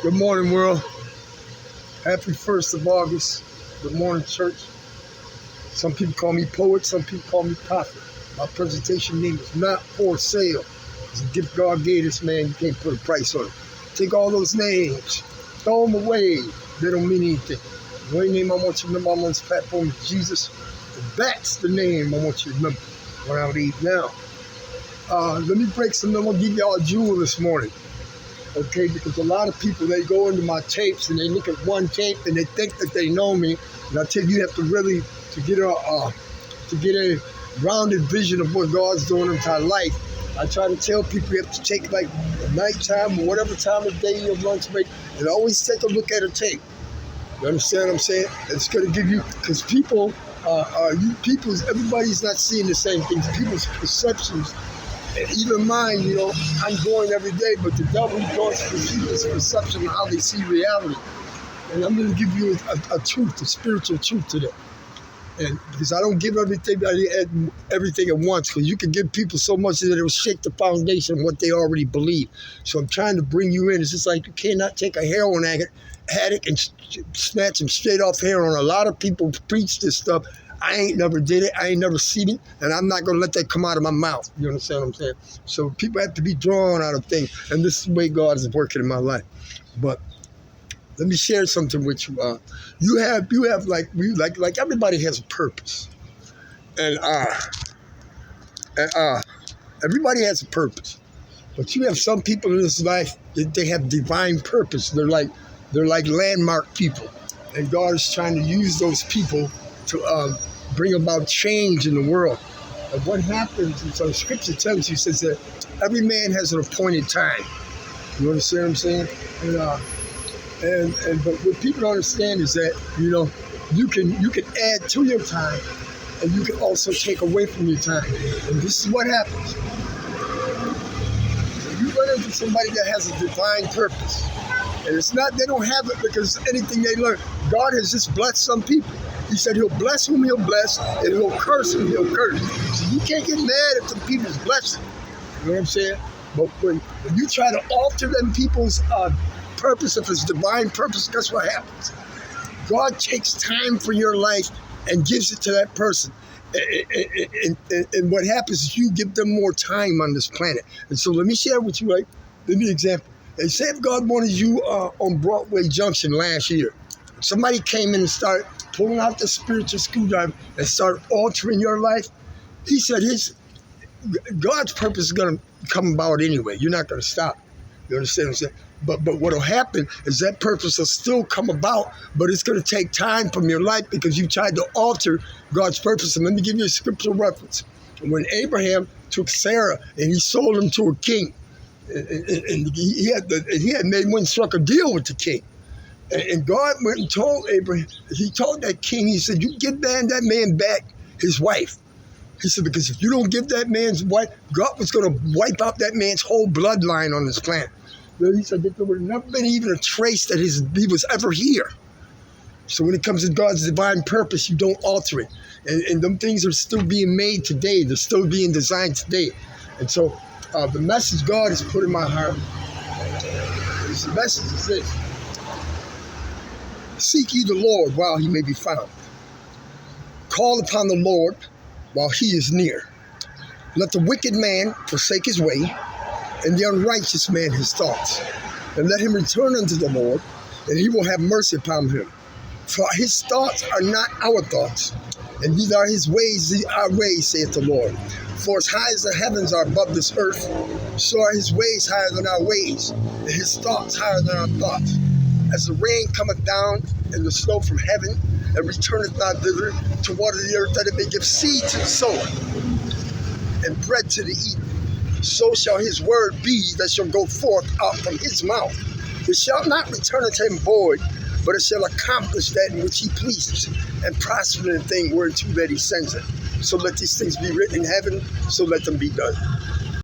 Good morning, world. Happy 1st of August. Good morning, church. Some people call me poet, some people call me prophet. My presentation name is not for sale. It's a gift God gave this man. You can't put a price on it. Take all those names, throw them away. They don't mean anything. The only name I want you to remember on this platform is Jesus. And that's the name I want you to remember when I leave now. Let me break some. I'm going to give y'all a jewel this morning. Okay, because a lot of people, they go into my tapes and they look at one tape and they think that they know me. And I tell you, you have to really, to get a grounded vision of what God's doing in my life. I try to tell people you have to take like nighttime or whatever time of day your lunch break, and always take a look at a tape. You understand what I'm saying? It's going to give you, because everybody's not seeing the same things. People's perceptions. And even mine, I'm growing every day, but the devil wants to see this perception of how they see reality. And I'm going to give you a truth, a spiritual truth today. And because I don't give everything at once, because you can give people so much that it will shake the foundation of what they already believe. So I'm trying to bring you in. It's just like you cannot take a heroin addict and snatch him straight off heroin. A lot of people preach this stuff. I ain't never did it. I ain't never seen it. And I'm not going to let that come out of my mouth. You understand what I'm saying? So people have to be drawn out of things. And this is the way God is working in my life. But let me share something with you. You have like everybody has a purpose. And everybody has a purpose. But you have some people in this life that they have divine purpose. They're like landmark people. And God is trying to use those people to bring about change in the world. And what happens, and so Scripture tells you, says that every man has an appointed time. You understand what I'm saying? But what people don't understand is that, you can add to your time, and you can also take away from your time. And this is what happens. When you run into somebody that has a divine purpose, and it's not, they don't have it because anything they learn. God has just blessed some people. He said he'll bless whom he'll bless, and he'll curse whom he'll curse. So you can't get mad at some people's blessing. You know what I'm saying? But when you try to alter them people's purpose, if it's divine purpose, guess what happens? God takes time for your life and gives it to that person. And what happens is you give them more time on this planet. And so let me share with you, let me example. And say if God wanted you on Broadway Junction last year, somebody came in and started pulling out the spiritual screwdriver and started altering your life. He said God's purpose is going to come about anyway. You're not going to stop. You understand what I'm saying? But what will happen is that purpose will still come about, but it's going to take time from your life because you tried to alter God's purpose. And let me give you a scriptural reference. When Abraham took Sarah and he sold him to a king, and he had struck a deal with the king. And God went and told Abraham, he told that king, he said, you give that man back his wife. He said, because if you don't give that man's wife, God was going to wipe out that man's whole bloodline on this planet. He said that there would have never been even a trace that he was ever here. So when it comes to God's divine purpose, you don't alter it. And them things are still being made today. They're still being designed today. And so the message God has put in my heart, the message is this. Seek ye the Lord while he may be found. Call upon the Lord while he is near. Let the wicked man forsake his way, and the unrighteous man his thoughts. And let him return unto the Lord, and he will have mercy upon him. For his thoughts are not our thoughts, and these are his ways, our ways, saith the Lord. For as high as the heavens are above this earth, so are his ways higher than our ways, and his thoughts higher than our thoughts. As the rain cometh down and the snow from heaven, and returneth not thither to water the earth, that it may give seed to the sower, and bread to the eater, so shall his word be that shall go forth out from his mouth. It shall not return unto him void, but it shall accomplish that in which he pleases, and prosper in the thing whereunto that he sends it. So let these things be written in heaven, so let them be done.